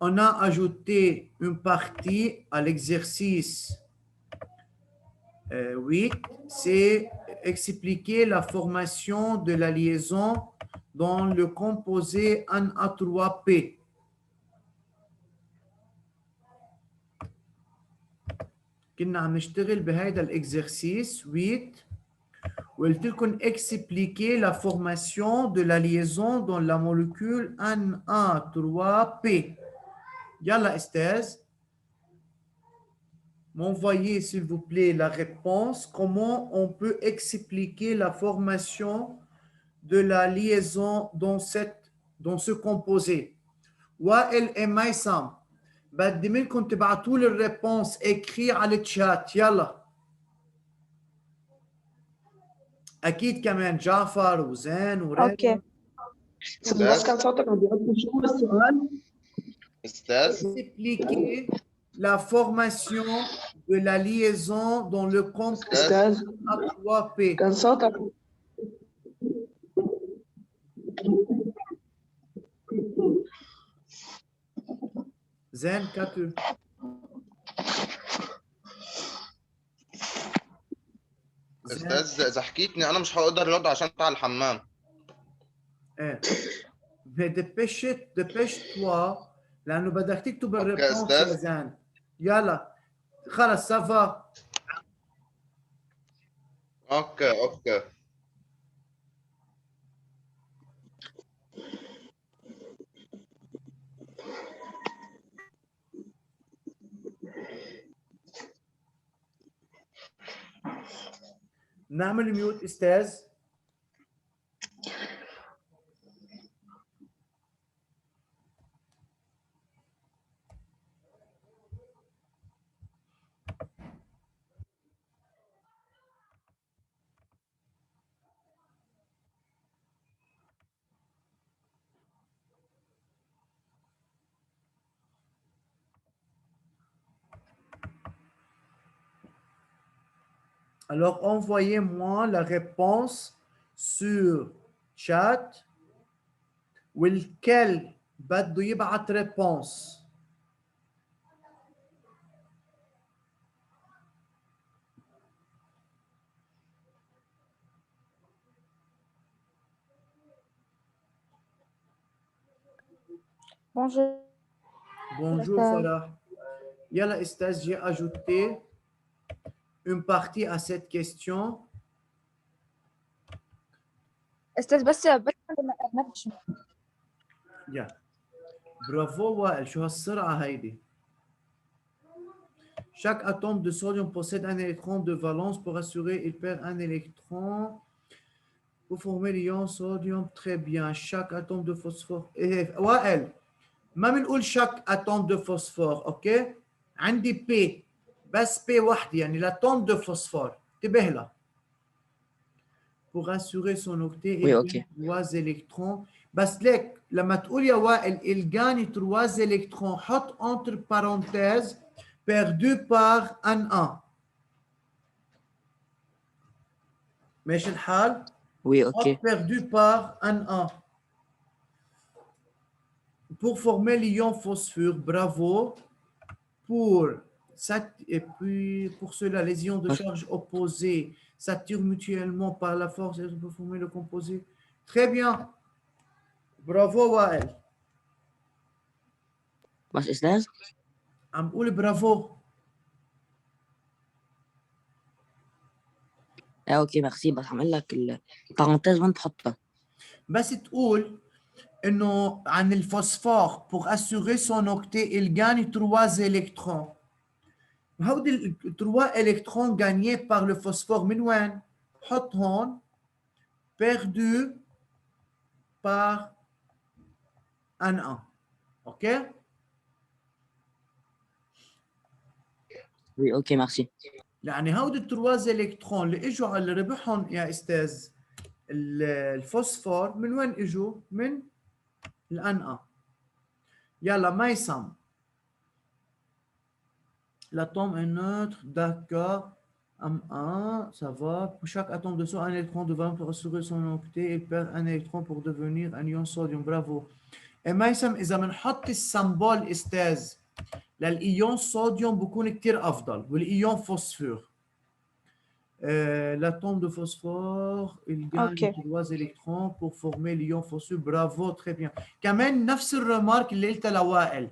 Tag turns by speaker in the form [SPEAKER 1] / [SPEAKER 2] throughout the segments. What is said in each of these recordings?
[SPEAKER 1] on a ajouté une partie à l'exercice 8, c'est expliquer la formation de la liaison dans le composé Na3P. كنا عم نشتغل بهذا الاكزرسيس 8 وقلت لكم expliquer la formation de la liaison dans la molécule Na3P. يلا استاذ m'envoyez s'il vous plaît la réponse. Comment on peut expliquer la formation de la liaison dans ce composé. وائل et ميسم بدي منكم تبعتوا لي الريبونس écrit على الشات. يلا اكيد كمان جعفر وزين وريم.
[SPEAKER 2] اوكي
[SPEAKER 3] بس كان صوتك عم بيقول شو السؤال؟
[SPEAKER 4] استاذ
[SPEAKER 1] expliquer la formation de la liaison dans le composé
[SPEAKER 3] استاذ
[SPEAKER 1] A3P.
[SPEAKER 3] كان صوتك
[SPEAKER 1] زين كاتو
[SPEAKER 4] استاذ اذا حكيتني انا مش هقدر ارد عشان بتاع الحمام.
[SPEAKER 1] ايه دبش-toi لانه بدك تكتب الريبونس يا
[SPEAKER 4] أستاذ.
[SPEAKER 1] زين. يلا خلص سافا.
[SPEAKER 4] اوكي
[SPEAKER 1] نعمل ميوت استاذ. Alors, envoyez-moi la réponse sur chat. والكل بده يبعت réponse.
[SPEAKER 2] Bonjour.
[SPEAKER 1] Bonjour Farah. Yalla Estaz, j'ai ajouté une partie à cette question.
[SPEAKER 2] استاذ بس ما فيش.
[SPEAKER 1] يا برافو وائل، شو هالسرعة هيدي. Chaque atome de sodium possède un électron de valence. Pour assurer, il perd un électron. Pour former l'ion sodium, très bien. Chaque atome de phosphore. وائل ما بنقول chaque atome de phosphore، اوكي؟ عندي بي بس بي واحدة، يعني l'atome de phosphore. انتبه لها. Pour assurer son octet, il gagne 3 électrons. بس ليك لما تقول يا وائل il gagne 3 électrons حط entre parenthèses perdu par Na. ماشي الحال؟
[SPEAKER 5] Oui, ok.
[SPEAKER 1] Perdu par Na. Pour former l'ion phosphore, bravo. Et puis pour cela, les ions de charge opposée s'attirent mutuellement par la force et pour former le composé. Très bien. Bravo وائل.
[SPEAKER 5] بس استاذ
[SPEAKER 1] عم بقول برافو.
[SPEAKER 5] اوكي ميرسي، بس هعمل لك البارونتيز وين تحطها.
[SPEAKER 1] بس تقول انه عن الفوسفور pour assurer son octet il gagne 3 électrons. هودي ال 3 électrons gagnés par le phosphore من وين؟ حط هون perdu par Na. اوكي؟
[SPEAKER 5] Oui, ok, merci.
[SPEAKER 1] يعني هودي الترواز الكترون اللي اجوا على ربحهم يا استاذ الفوسفور من وين اجوا؟ من الNA. يلا ميسم. L'atome est neutre, d'accord. M1, ça va. Pour chaque atome de sodium, un électron de valence pour assurer son octet, il perd un électron pour devenir un ion sodium. Bravo. ميسم إذا بنحط السمبول أستاذ للإيون صوديوم بكون كتير أفضل والإيون فوسفور. L'atome de phosphore, il gagne
[SPEAKER 2] اوكي
[SPEAKER 1] 3 électrons pour former l'ion phosphore. Bravo, très bien. كمان نفس الرمارك اللي قلتها لوائل.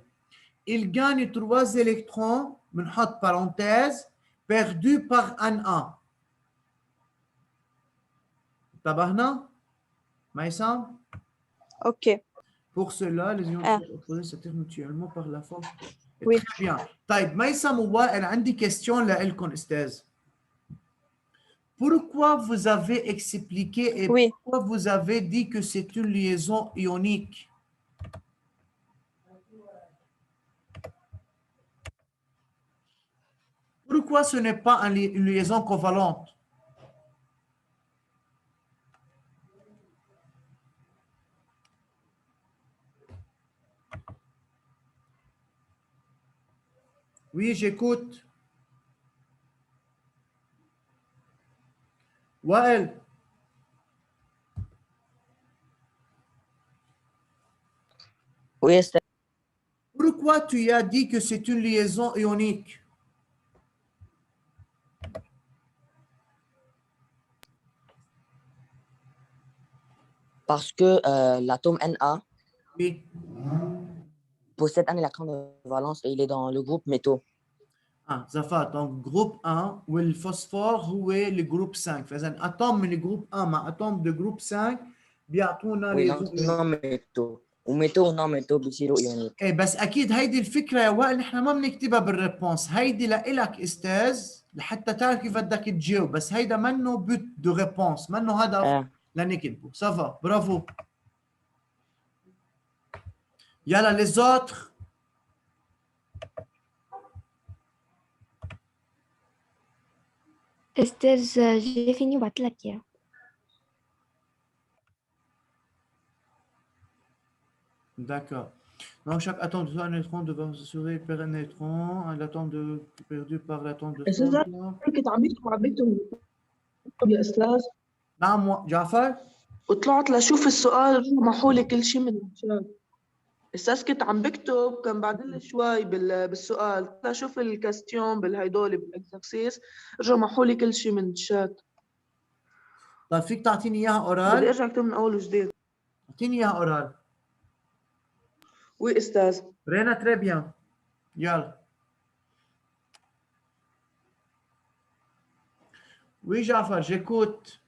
[SPEAKER 1] Il gagne 3 électrons, بنحط parenthèse, perdu par un A. انتبهنا؟ ميسم؟
[SPEAKER 2] اوكي
[SPEAKER 1] Pour cela, les ions
[SPEAKER 2] اه
[SPEAKER 1] opposés s'attirent mutuellement par la force.
[SPEAKER 2] وي
[SPEAKER 1] Très bien. طيب ميسم ووائل عندي question لإلكم أستاذ. Pourquoi vous avez expliqué et
[SPEAKER 2] وي
[SPEAKER 1] pourquoi vous avez dit que c'est une liaison ionique? Pourquoi ce n'est pas une liaison covalente? Oui, j'écoute. Wael,
[SPEAKER 5] Oui, أستاذ.
[SPEAKER 1] pourquoi tu as dit que c'est une liaison ionique?
[SPEAKER 5] Parce que l'atome Na
[SPEAKER 1] Oui.
[SPEAKER 5] possède un électron de valence et il est dans le groupe métaux.
[SPEAKER 1] Ah, Zafar, donc groupe 1 والفوسفور هو الجروب 5 فاذا اتوم من جروب 1 مع اتوم de groupe 5 بيعطونا
[SPEAKER 5] Oui,
[SPEAKER 1] liaison ionique.
[SPEAKER 5] non métaux. وميتaux ونون ميتaux بيصيروا ioniques.
[SPEAKER 1] ايه بس اكيد هيدي الفكره يا وائل احنا ما بنكتبها بالريبونس، هيدي لإلك استاذ لحتى تعرف كيف بدك تجاوب، بس هيدا منه بوت دو ريبونس، منه هدف لنكتبه. سافا برافو. يلا les autres.
[SPEAKER 6] أستاذ جي فيني وبعتلك إياه.
[SPEAKER 1] D'accord. Donc chaque atome de un électron devant s'assurer perd un électron, l'atome perdu par l'atome de
[SPEAKER 3] أستاذ
[SPEAKER 1] sodium.
[SPEAKER 3] كنت عم بكتب يا أستاذ
[SPEAKER 1] نعم جعفر.
[SPEAKER 3] وطلعت لشوف السؤال محوا لي كل شيء من الشات. أستاذ كنت عم بكتب كان بعدين شوي بالسؤال لشوف الكاستيون بالهيدول بالاكزرسيس رجعوا محوا لي كل شيء من الشات.
[SPEAKER 1] طيب فيك تعطيني اياها
[SPEAKER 3] بدي
[SPEAKER 1] اورال؟
[SPEAKER 3] ارجع اكتب من اول وجديد.
[SPEAKER 1] اعطيني اياها اورال.
[SPEAKER 3] وي أستاذ.
[SPEAKER 1] رينا تري بيان. يلا. Oui Jafar, j'écoute.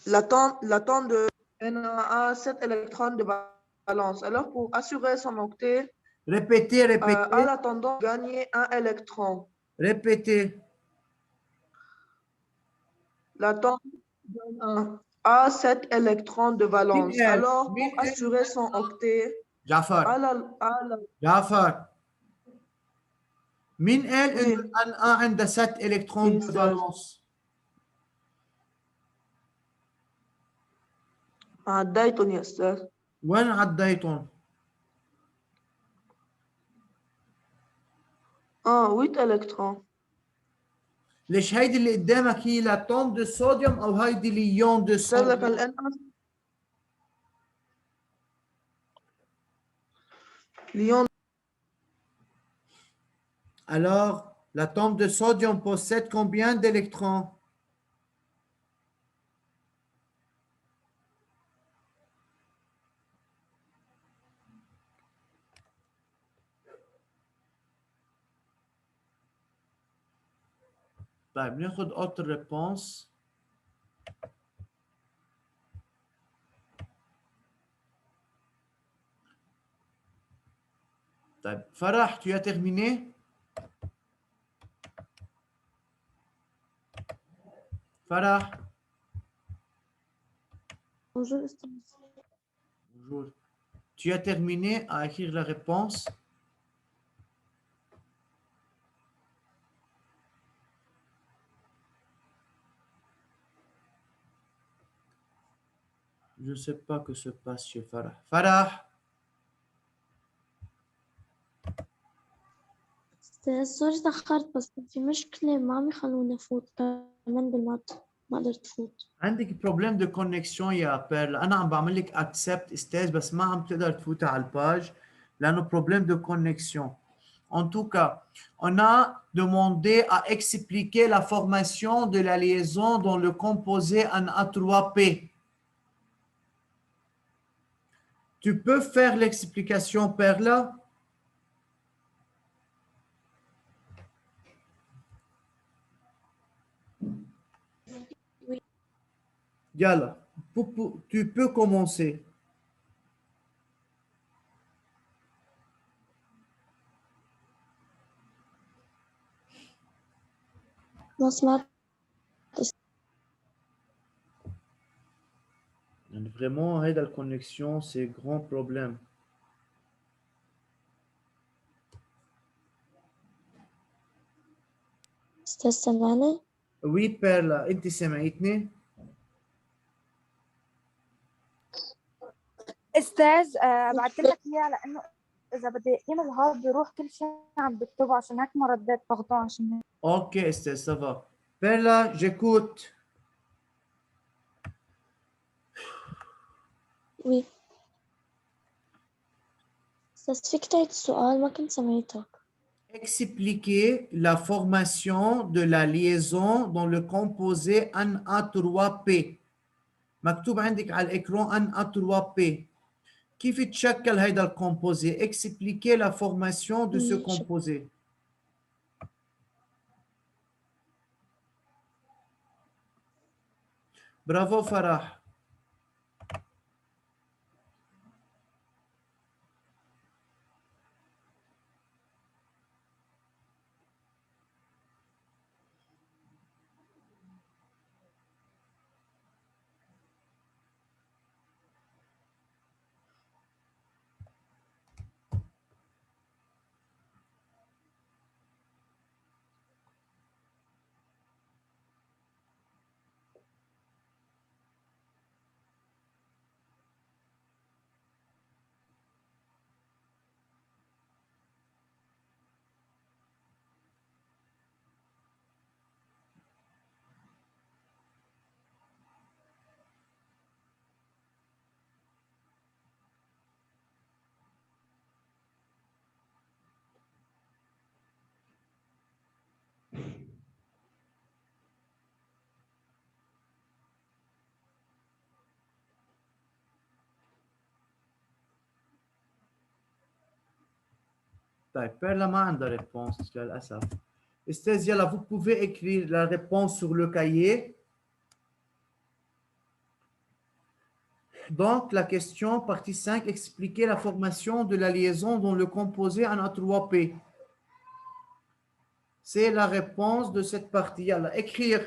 [SPEAKER 3] L'atome de Na a 7 électrons de valence. Alors, pour assurer son octet,
[SPEAKER 1] Répétez, répétez.
[SPEAKER 3] a la tendance à gagner un électron.
[SPEAKER 1] Répétez.
[SPEAKER 3] L'atome de Na a 7 électrons de valence.
[SPEAKER 1] Michael,
[SPEAKER 3] Alors, pour
[SPEAKER 1] Michael.
[SPEAKER 3] assurer son octet,
[SPEAKER 1] Jafar. جعفر مين قال
[SPEAKER 3] Oui.
[SPEAKER 1] انه ان عنده 7 الكترون
[SPEAKER 3] Oui,
[SPEAKER 1] بالفالونس؟
[SPEAKER 3] عديتهم يا أستاذ.
[SPEAKER 1] وين عديتهم؟
[SPEAKER 3] 8 électrons.
[SPEAKER 1] ليش هيدي اللي قدامك هي لاتوم دو صوديوم او هيدي ليون دو
[SPEAKER 3] صار لك
[SPEAKER 1] صوديوم؟
[SPEAKER 3] الان ليون.
[SPEAKER 1] Alors, l'atome de sodium possède combien d'électrons? طيب ناخذ autre réponse. طيب فرح, tu as terminé? Farah.
[SPEAKER 6] Bonjour أستاذ.
[SPEAKER 1] Bonjour. Tu as terminé à écrire la réponse? Je ne sais pas que se passe chez Farah. Farah.
[SPEAKER 6] سوري تأخرت بس كان في مشكلة ما عم يخلوني أفوت كمان بالمات ما قدرت أفوت.
[SPEAKER 1] عندك بروبليم دو كونكسيون يا بيرل، انا عم بعمل لك اكسبت استاذ بس ما عم تقدر تفوت على الباج لانه بروبليم دو كونكسيون. En tout cas, on a demandé à expliquer la formation de la liaison dans le composé en A3P. Tu peux faire l'explication, Perla?
[SPEAKER 6] Oui.
[SPEAKER 1] Yalla, tu peux commencer.
[SPEAKER 6] ما سمعت.
[SPEAKER 1] يعني vraiment, هيدا الكونكسيون c'est grand problème.
[SPEAKER 6] أستاذ سمعني؟
[SPEAKER 1] Oui, Perla, انت سمعتني؟
[SPEAKER 2] استاذ بعت لك اياه لانه اذا بدي ايميل هذا بيروح كل شيء عم بكتبه، عشان هيك ما رديت ضغطه عشان هيك.
[SPEAKER 1] Ok, Estelle, ça va. Perla, j'écoute.
[SPEAKER 6] وي. أستاذ فيك تعيد السؤال ما كنت سمعتك.
[SPEAKER 1] Expliquer la formation de la liaison dans le composé NA3P. مكتوب عندك على الإكران NA3P. كيف تشكل هيدا الكومبوزي؟ Expliquer la formation de ce composé. Bravo, Farah. طيب, Perla ما عندها réponse للأسف. Estelle, yalla, vous pouvez écrire la réponse sur le cahier. Donc, la question, partie 5, expliquer la formation de la liaison dans le composé en A3P. C'est la réponse de cette partie. Yalla, écrire.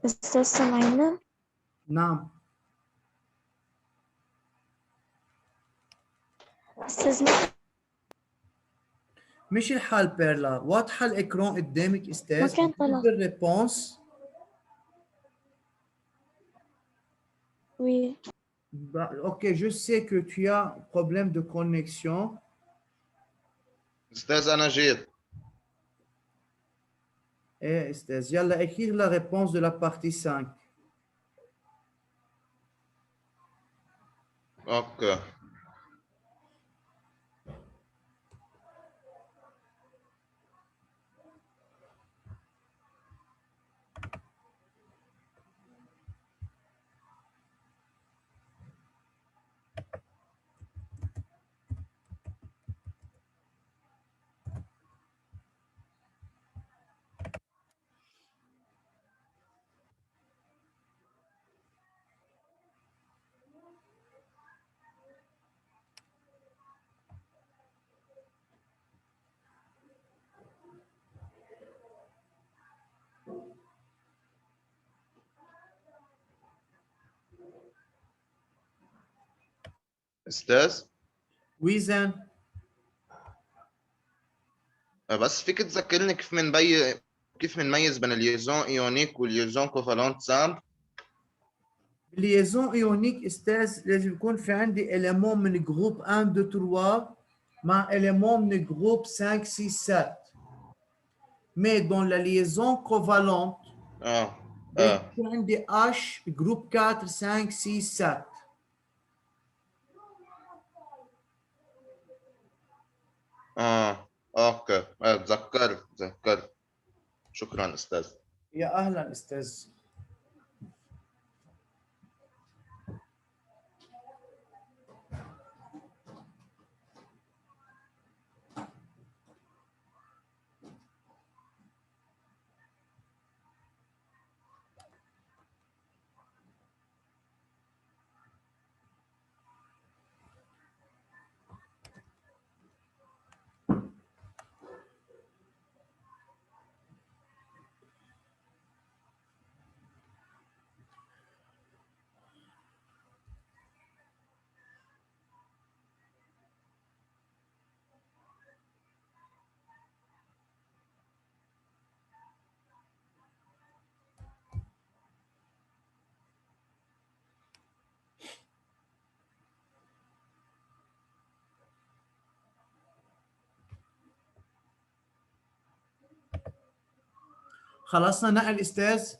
[SPEAKER 6] أستاذ سامعينا؟
[SPEAKER 1] نعم.
[SPEAKER 6] أستاذ
[SPEAKER 1] مش الحال بيرلا، واضحة الإكران قدامك أستاذ؟
[SPEAKER 6] ما كان طلع.
[SPEAKER 1] الريبونس.
[SPEAKER 6] Oui.
[SPEAKER 1] Ok, je sais que tu as un problème de connexion.
[SPEAKER 4] استاذ انا جيت.
[SPEAKER 1] Eh, أستاذ يلا écrire la réponse de la partie 5.
[SPEAKER 4] اوكي. استاذ
[SPEAKER 1] Oui, Zen.
[SPEAKER 4] بس فيك تذكرني كيف بنميز بين الليزون ايونيك والليزون كوفالنت سامبل؟
[SPEAKER 1] الليزون ايونيك استاذ لازم يكون في عندي élément من جروب 1 2 3 مع élément من جروب 5 6 7. Mais dans la liaison covalente لازم يكون عندي H جروب 4 5 6 7.
[SPEAKER 4] اوكي تذكرت. شكرا استاذ.
[SPEAKER 1] يا اهلا استاذ. خلصنا نقل استاذ؟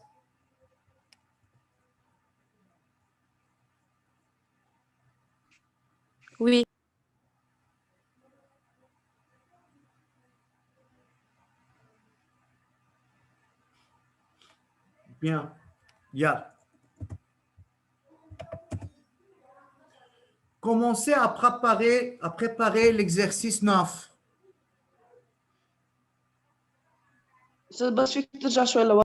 [SPEAKER 6] Oui.
[SPEAKER 1] Bien. يلا. Commencez à préparer l'exercice 9.
[SPEAKER 3] استاذ بس فيك ترجع شوي لورا.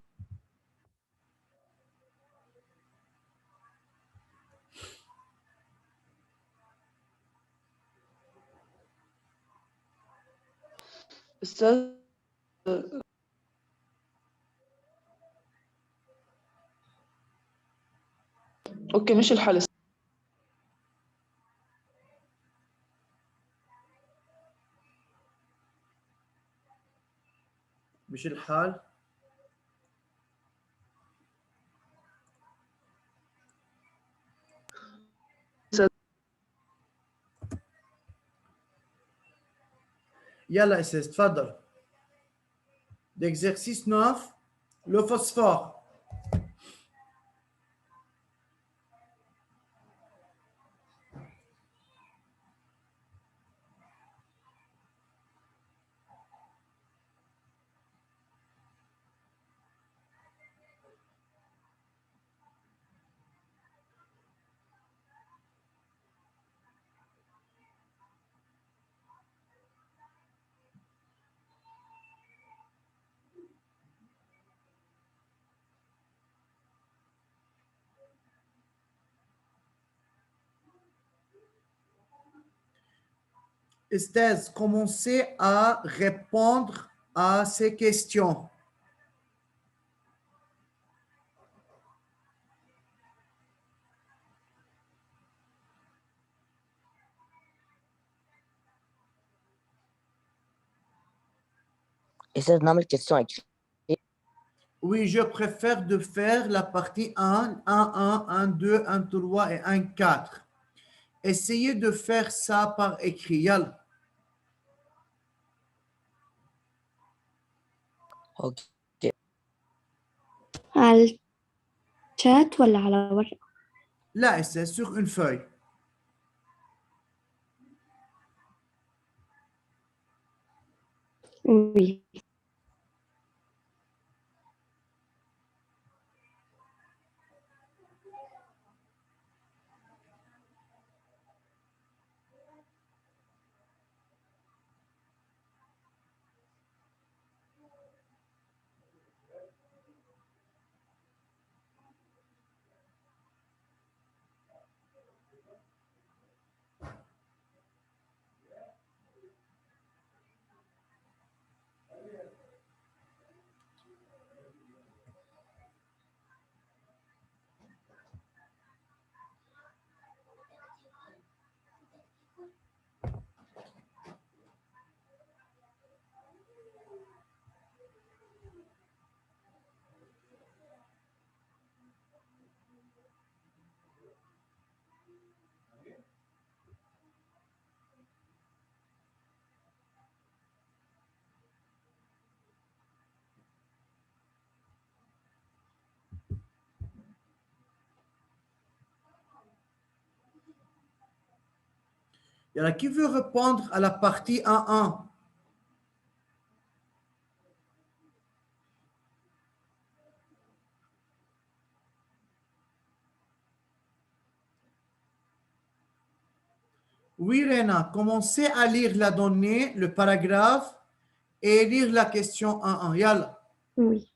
[SPEAKER 3] استاذ اوكي مش الحل.
[SPEAKER 1] مش الحال؟ يلا استاذ تفضل. L'exercice 9, le phosphore. Esthez, commencez à répondre à ces questions.
[SPEAKER 5] أستاذ نعمل question écrite.
[SPEAKER 1] Oui, je préfère de faire la partie 1, 1, 1, 1, 2, 1, 3 et 1, 4. Essayez de faire ça par écrit. Yalla.
[SPEAKER 5] OK.
[SPEAKER 6] على الشات ولا على ورق؟
[SPEAKER 1] Là, c'est sur une feuille.
[SPEAKER 6] Oui.
[SPEAKER 1] Yalla, qui veut répondre à la partie 1, 1? Oui, Rena, commencez à lire la donnée, le paragraphe et lire la question 1, 1. Yalla.
[SPEAKER 6] Oui.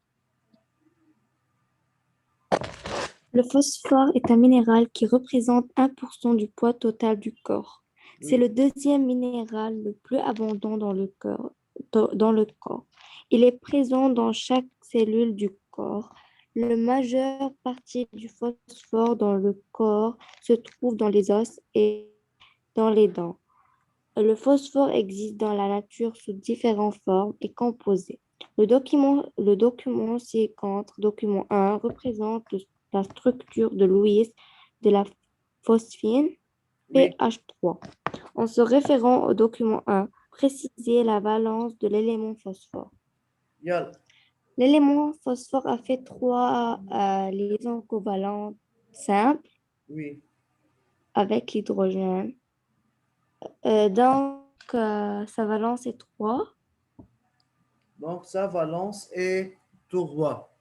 [SPEAKER 6] Le phosphore est un minéral qui représente 1% du poids total du corps. C'est le deuxième minéral le plus abondant dans le corps. Il est présent dans chaque cellule du corps. La majeure partie du phosphore dans le corps se trouve dans les os et dans les dents. Le phosphore existe dans la nature sous différentes formes et composés. Le document ci-contre, document 1, représente la structure de Lewis de la phosphine
[SPEAKER 1] Oui.
[SPEAKER 6] pH3. En se référant au document 1, précisez la valence de l'élément phosphore.
[SPEAKER 1] Yalla.
[SPEAKER 6] L'élément phosphore a fait 3 liaisons covalentes simples
[SPEAKER 1] Oui.
[SPEAKER 6] avec l'hydrogène. Donc, sa valence est 3.
[SPEAKER 1] Donc, sa valence est 3.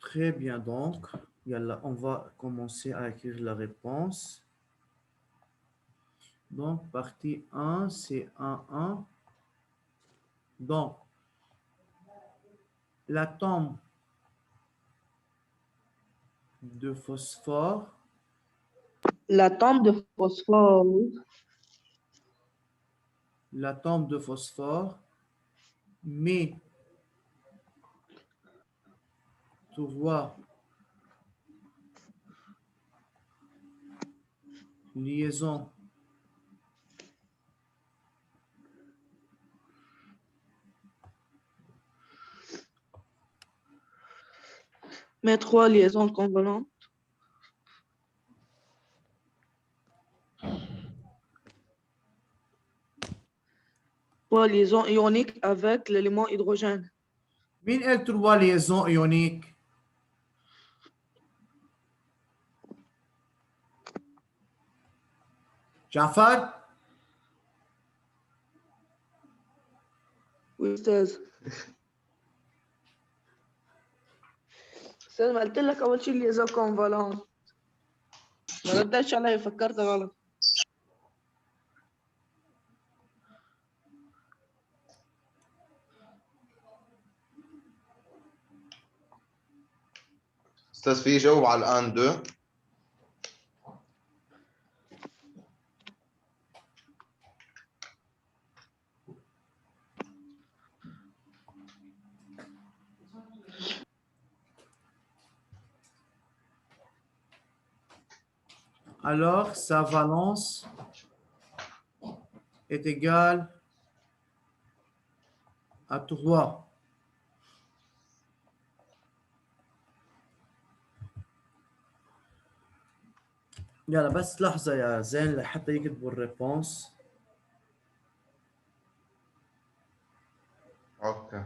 [SPEAKER 1] Très bien, donc. Yalla, on va commencer à écrire la réponse. Donc, partie 1, c'est 1, 1. Donc, l'atome de phosphore,
[SPEAKER 3] L'atome de phosphore,
[SPEAKER 1] l'atome de phosphore met 3 liaisons
[SPEAKER 3] met 3 liaisons covalentes. 3 liaisons ioniques avec l'élément hydrogène.
[SPEAKER 1] Min est 3 liaisons ioniques? Jafar?
[SPEAKER 3] Oui أستاذ. أستاذ ما قلت لك أول شيء الليزون كونفالون. ما ردتش علي فكرت غلط.
[SPEAKER 4] استاذ في جاوب على الان 2.
[SPEAKER 1] Alors, sa valence est égale à 3. يلا بس لحظة يا زين لحتى يكتبوا الريبونس.
[SPEAKER 4] اوكي.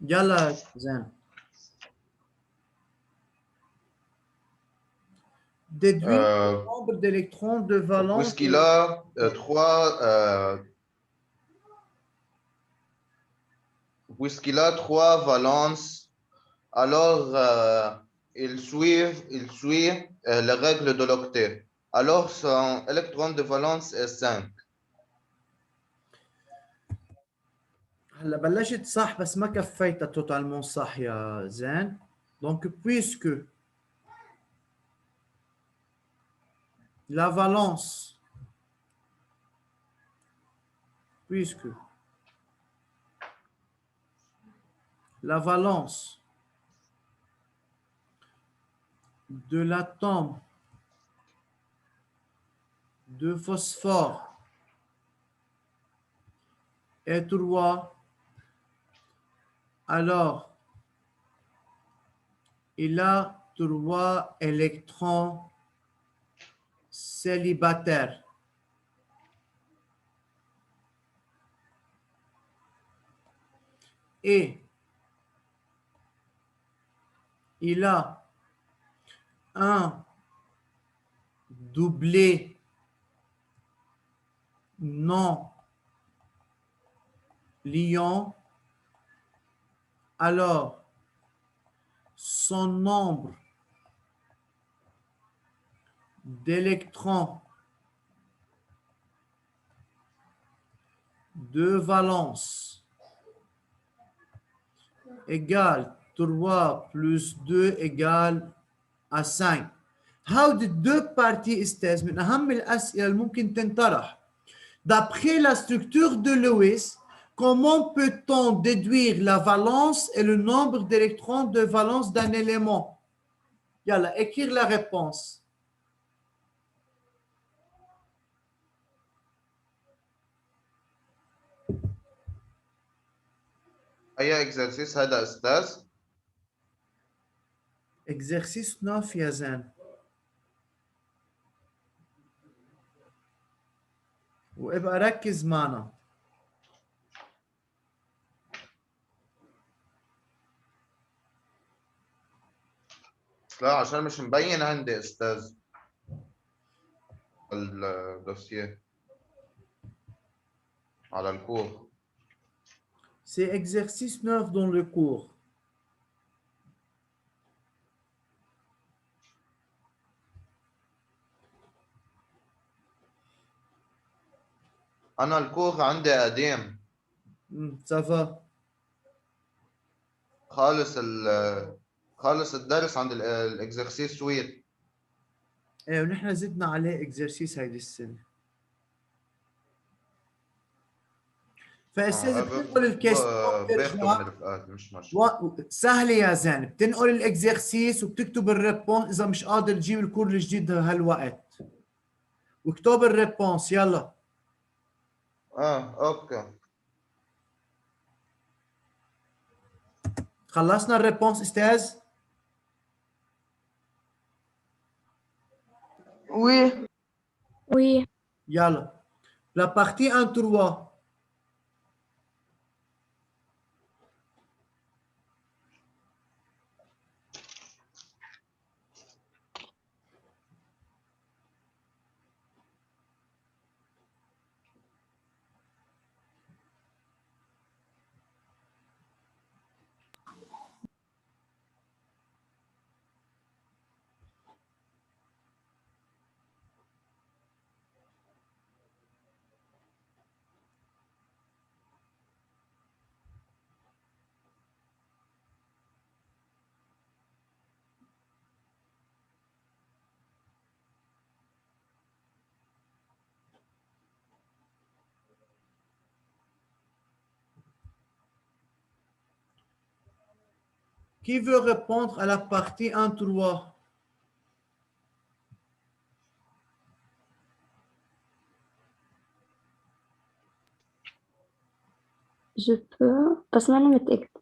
[SPEAKER 1] يلا زين. Déduis le nombre d'électrons de valence.
[SPEAKER 4] Puisqu'il a trois valences, alors il suit les règles de l'octet. Alors son électron de valence est 5.
[SPEAKER 1] هلا بلشت صح بس ما كفيتها توتالمون صح يا زين. Donc puisque la valence de l'atome de phosphore est 3, alors il a 3 électrons célibataires. Et il a un doublé non liant, alors son nombre d'électrons de valence égale 3 plus 2 égale à 5. هودي الدو بارتي استاذ من اهم الاسئله اللي ممكن تنطرح. D'après la structure de Lewis, comment peut-on déduire la valence et le nombre d'électrons de valence d'un élément? Yalla, écrire la réponse.
[SPEAKER 4] أي exercice هذا أستاذ؟
[SPEAKER 1] Exercice 9 يا زين. وابقى ركز معنا.
[SPEAKER 4] لا عشان مش مبين عندي أستاذ الدوسيه على الكور.
[SPEAKER 1] C'est exercice 9 dans le cours.
[SPEAKER 4] أنا الكور عندي قديم.
[SPEAKER 1] Ça va.
[SPEAKER 4] خالص الدرس عند الاكزرسيس سويت.
[SPEAKER 1] ايه ونحن زدنا عليه اكزرسيس هيدي السنه. فاستاذ بتنقل الكيستيون
[SPEAKER 4] باخده من الفئات مش مشكله.
[SPEAKER 1] سهله يا زين، بتنقل الاكزرسيس وبتكتب الريبونس اذا مش قادر تجيب الكور الجديد هالوقت. واكتب الريبونس يلا.
[SPEAKER 4] اوكي.
[SPEAKER 1] خلصنا الريبونس استاذ؟
[SPEAKER 3] Oui.
[SPEAKER 6] Oui.
[SPEAKER 1] يلا. La partie 1-3. Qui veut répondre à la partie 1-3?
[SPEAKER 6] Je peux بس ما أنا متأكدة.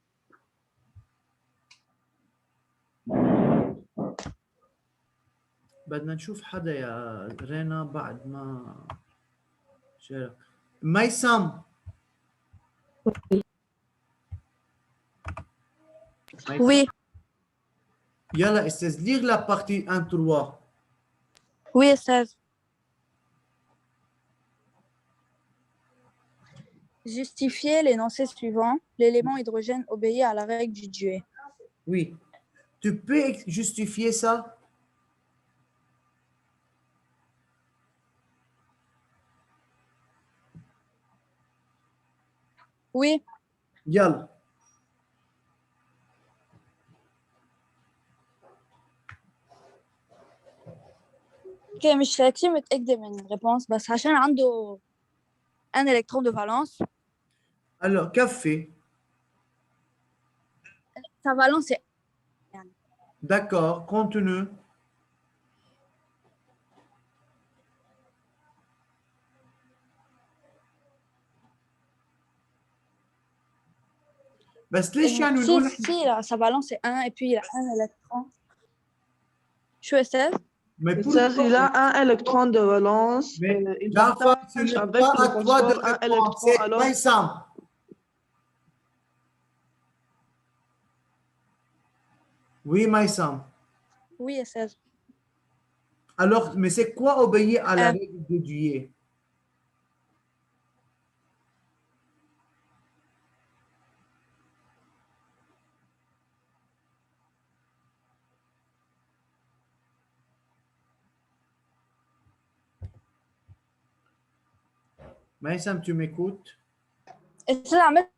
[SPEAKER 1] بدنا نشوف حدا يا رينا بعد ما شارك. ميسم.
[SPEAKER 2] Oui,
[SPEAKER 1] يلا استاذ lire la partie 1-3.
[SPEAKER 2] oui, Esther. Justifier l'énoncé suivant. L'élément hydrogène obéit à la règle du duet.
[SPEAKER 1] Oui. Tu peux justifier ça?
[SPEAKER 2] Oui,
[SPEAKER 1] يلا.
[SPEAKER 2] اوكي مش كتير متأكدة من الريبونس بس عشان عنده un électron de valence.
[SPEAKER 1] Alors, كفي.
[SPEAKER 2] Sa valence est
[SPEAKER 1] D'accord, continue. بس ليش يعني نقول
[SPEAKER 2] si sa valence est 1 et puis il a un électron. شو أستاذ؟
[SPEAKER 1] mais
[SPEAKER 3] Il s'agit là un électron de valence.
[SPEAKER 1] Mais
[SPEAKER 3] Il
[SPEAKER 1] Jafar, ce
[SPEAKER 3] partage
[SPEAKER 1] n'est
[SPEAKER 3] avec
[SPEAKER 1] pas
[SPEAKER 3] le
[SPEAKER 1] à toi de
[SPEAKER 3] phosphore un
[SPEAKER 1] répondre,
[SPEAKER 3] électron.
[SPEAKER 1] c'est
[SPEAKER 3] Alors,
[SPEAKER 1] Maïsam. Oui, Maïsam.
[SPEAKER 2] Oui, Esther.
[SPEAKER 1] Alors, mais c'est quoi obéir à la
[SPEAKER 2] Un.
[SPEAKER 1] règle de Dieu? Maïsam, tu m'écoutes?
[SPEAKER 2] أستاذ عملت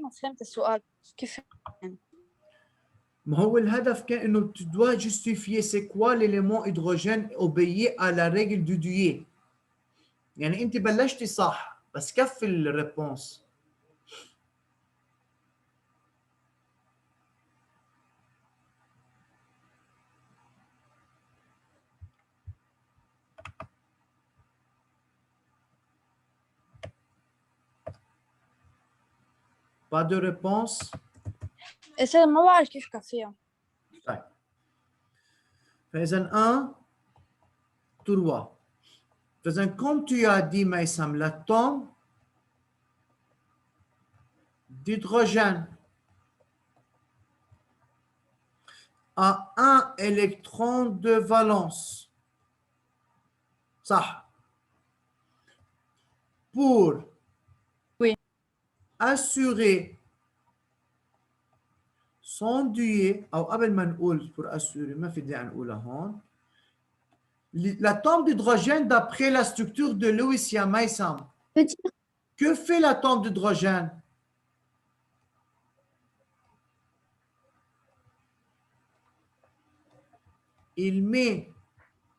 [SPEAKER 2] ما فهمت السؤال كيف
[SPEAKER 1] ما هو الهدف كان انه tu dois justifier c'est quoi l'élément hydrogène obéit à la règle du Dieu. يعني انت بلشتي صح بس كفي الريبونس. Pas de réponse.
[SPEAKER 2] أستاذ ما بعرف كيف كفيها.
[SPEAKER 1] طيب. فإذا 1, 3. فإذا comme tu as dit Maïsam, l'atome d'hydrogène a un électron de valence. صح. Pour
[SPEAKER 2] Oui.
[SPEAKER 1] assurer son duet أو قبل ما نقول pour assurer ما في داعي نقولها هون. L'atome d'hydrogène d'après la structure de Lewis يا ميسم. Que fait l'atome d'hydrogène? Il met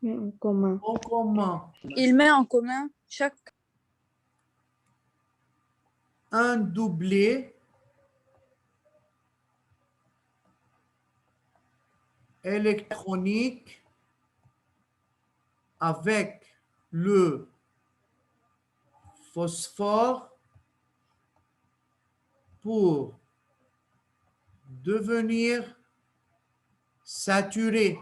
[SPEAKER 6] en commun.
[SPEAKER 1] en commun
[SPEAKER 2] Il met en commun chaque
[SPEAKER 1] un doublé électronique avec le phosphore pour devenir saturé.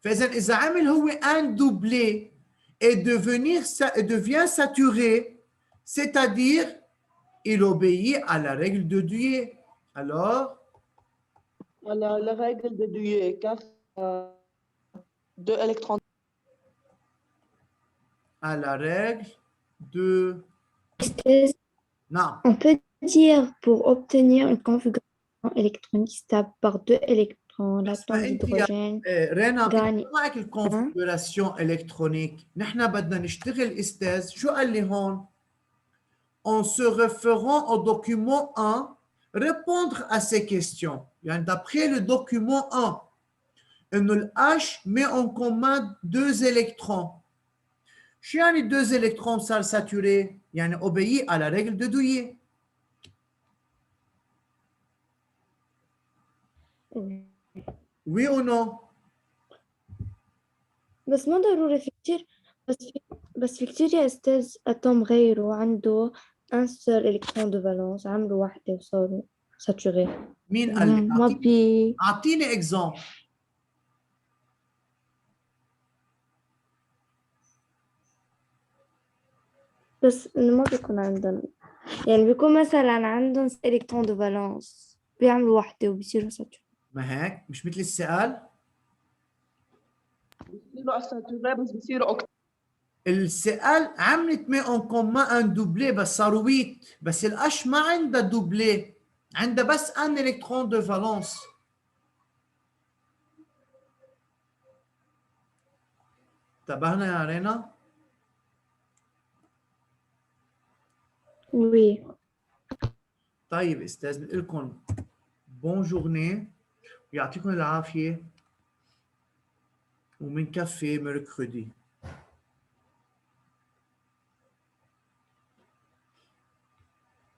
[SPEAKER 1] فإذا إذا عمل هو un doublé et devient saturé, c'est-à-dire il obéit à la règle de Dieu. Alors,
[SPEAKER 3] la règle de Dewey, car deux électrons.
[SPEAKER 1] à la règle de... Non.
[SPEAKER 6] On peut dire pour obtenir une configuration électronique stable par deux électrons, l'atome d'hydrogène
[SPEAKER 1] رينا
[SPEAKER 6] gagne
[SPEAKER 1] معك الكونفيغوراسيون الكترونيك. نحن بدنا نشتغل استاذ شو قال لي هون؟ En se référant au document 1, répondre à ces questions. يعني d'après le document 1, إنه ال H met en commun deux électrons. شو يعني deux électrons صار saturé؟ يعني obéit à la règle de Dewey. Oui ou non?
[SPEAKER 6] بس مو ضروري في كتير بس في كتير يا أستاذ أتوم غيره عنده un seul électron de valence عملوا واحدة وصاروا ساتوري
[SPEAKER 1] مين قال لك؟
[SPEAKER 6] ما بي
[SPEAKER 1] أعطيني إكزامبل.
[SPEAKER 6] بس إنه ما بيكون عندهم يعني بيكون مثلا عندهم électron de valence بيعملوا واحدة وبيصيروا ساتوري.
[SPEAKER 1] ما هيك؟ مش مثل السؤال؟
[SPEAKER 3] بصيروا اساتوري بس بصيروا أكتر.
[SPEAKER 1] السؤال عملت مي اون كومان ان دوبلي بس صاروا 8 بس الأش ما عندها دوبلي عندها بس ان الكترون دو فالونس. انتبهنا يا رينا؟
[SPEAKER 6] وي
[SPEAKER 1] طيب استاذ بنقول لكم بون جورني ويعطيكم العافيه ومنكفي ميركودي.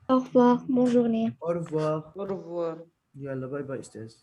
[SPEAKER 6] au revoir bonne journée.
[SPEAKER 1] au revoir.
[SPEAKER 3] au revoir.
[SPEAKER 1] يلا باي باي استاذ.